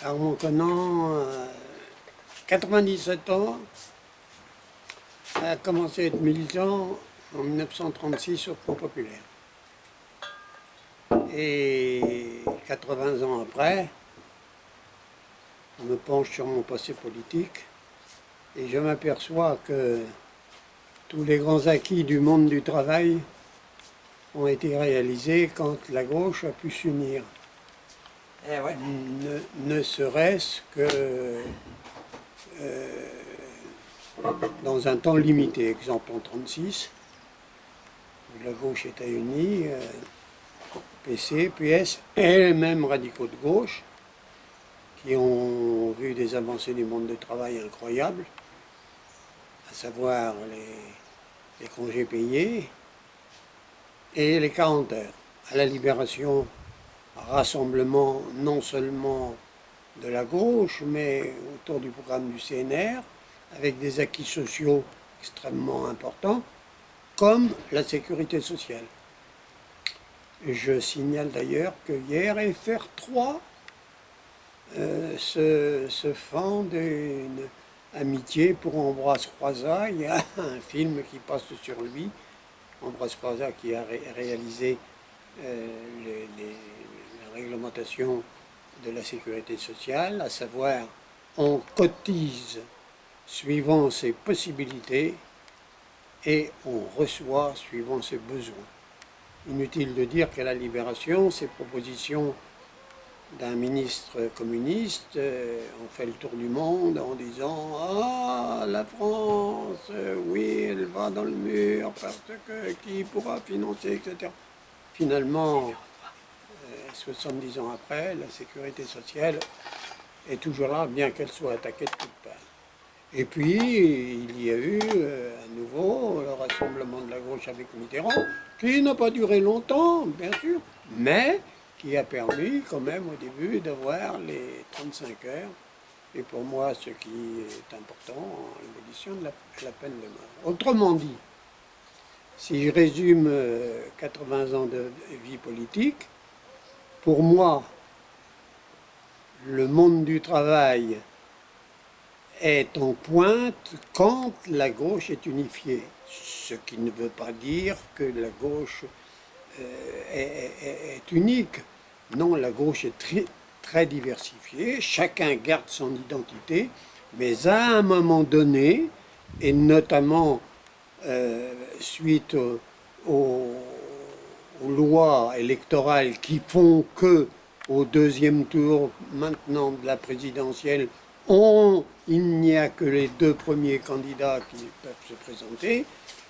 Alors mon Conan, 97 ans, a commencé à être militant en 1936 au Front Populaire. Et 80 ans après, on me penche sur mon passé politique et je m'aperçois que tous les grands acquis du monde du travail ont été réalisés quand la gauche a pu s'unir. Eh ouais. Ne serait-ce que dans un temps limité. Exemple en 1936, où la gauche était unie, PC, PS et les mêmes radicaux de gauche qui ont vu des avancées du monde du travail incroyables, à savoir les congés payés et les 40 heures. À la Libération, rassemblement non seulement de la gauche, mais autour du programme du CNR, avec des acquis sociaux extrêmement importants, comme la sécurité sociale. Je signale d'ailleurs que hier, FR3 se fend d'une amitié pour Ambroise Croizat. Il y a un film qui passe sur lui, Ambroise Croizat qui a réalisé la réglementation de la sécurité sociale, à savoir on cotise suivant ses possibilités et on reçoit suivant ses besoins. Inutile de dire qu'à la Libération, ces propositions d'un ministre communiste ont fait le tour du monde en disant « Ah, la France, oui, elle va dans le mur parce que qui pourra financer, etc. » Finalement, 70 ans après, la sécurité sociale est toujours là, bien qu'elle soit attaquée de toutes parts. Et puis, il y a eu à nouveau le rassemblement de la gauche avec Mitterrand, qui n'a pas duré longtemps, bien sûr, mais qui a permis quand même au début d'avoir les 35 heures. Et pour moi, ce qui est important, l'abolition de la peine de mort. Autrement dit, si je résume 80 ans de vie politique, pour moi, le monde du travail est en pointe quand la gauche est unifiée. Ce qui ne veut pas dire que la gauche est unique. Non, la gauche est très diversifiée, chacun garde son identité, mais à un moment donné, et notamment suite aux lois électorales qui font que au deuxième tour maintenant de la présidentielle, il n'y a que les deux premiers candidats qui peuvent se présenter,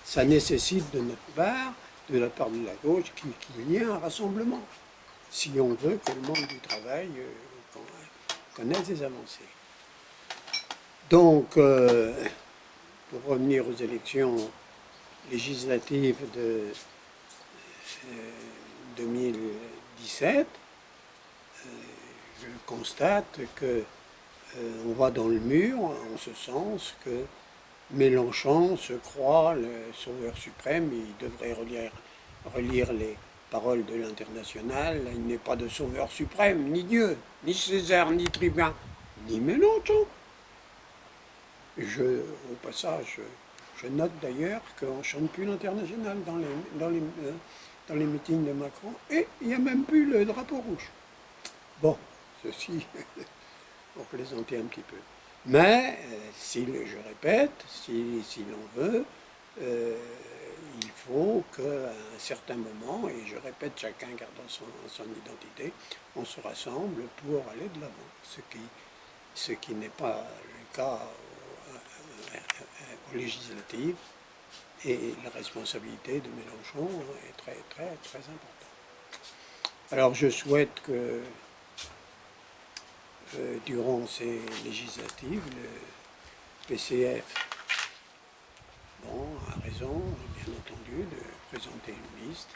ça nécessite de notre part, de la part de la gauche, qu'il y ait un rassemblement, si on veut que le monde du travail connaisse des avancées. Donc, pour revenir aux élections législatives de 2017, je constate que on va dans le mur, en ce sens que Mélenchon se croit le sauveur suprême, il devrait relire les paroles de l'Internationale, il n'est pas de sauveur suprême, ni Dieu, ni César, ni Tribun, ni Mélenchon. Au passage, je note d'ailleurs qu'on ne chante plus l'Internationale dans les meetings de Macron, et il n'y a même plus le drapeau rouge. Bon, ceci, pour plaisanter un petit peu. Mais, je répète, si l'on veut, il faut qu'à un certain moment, et je répète, chacun gardant son identité, on se rassemble pour aller de l'avant, ce qui n'est pas le cas aux législatives, et la responsabilité de Mélenchon est très, très, très importante. Alors je souhaite que durant ces législatives, le PCF a raison, bien entendu, de présenter une liste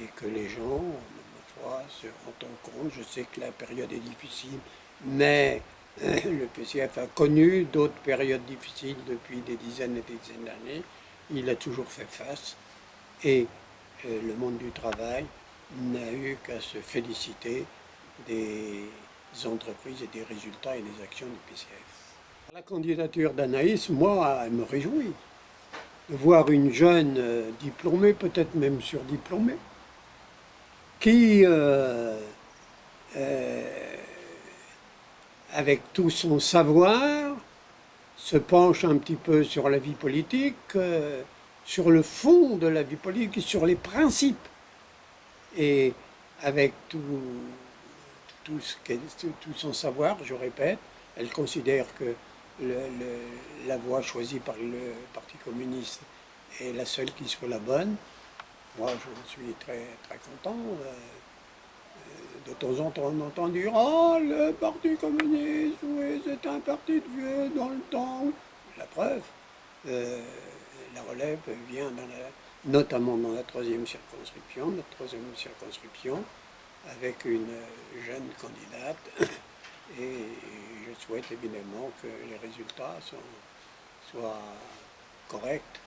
et que les gens, ma foi, se rendent compte. Je sais que la période est difficile, mais le PCF a connu d'autres périodes difficiles depuis des dizaines et des dizaines d'années. Il a toujours fait face et le monde du travail n'a eu qu'à se féliciter des entreprises et des résultats et des actions du PCF. La candidature d'Anaïs, moi, elle me réjouit de voir une jeune diplômée, peut-être même surdiplômée, qui, avec tout son savoir, se penche un petit peu sur la vie politique, sur le fond de la vie politique, sur les principes. Et avec tout son savoir, je répète, elle considère que la voie choisie par le Parti communiste est la seule qui soit la bonne. Moi, je suis très, très content. De temps en temps, on entend dire « Oh, le Parti communiste, oui, c'est un parti de vieux dans le temps. » La preuve, la relève vient notamment dans la troisième circonscription, notre troisième circonscription, avec une jeune candidate. Et je souhaite évidemment que les résultats soient corrects.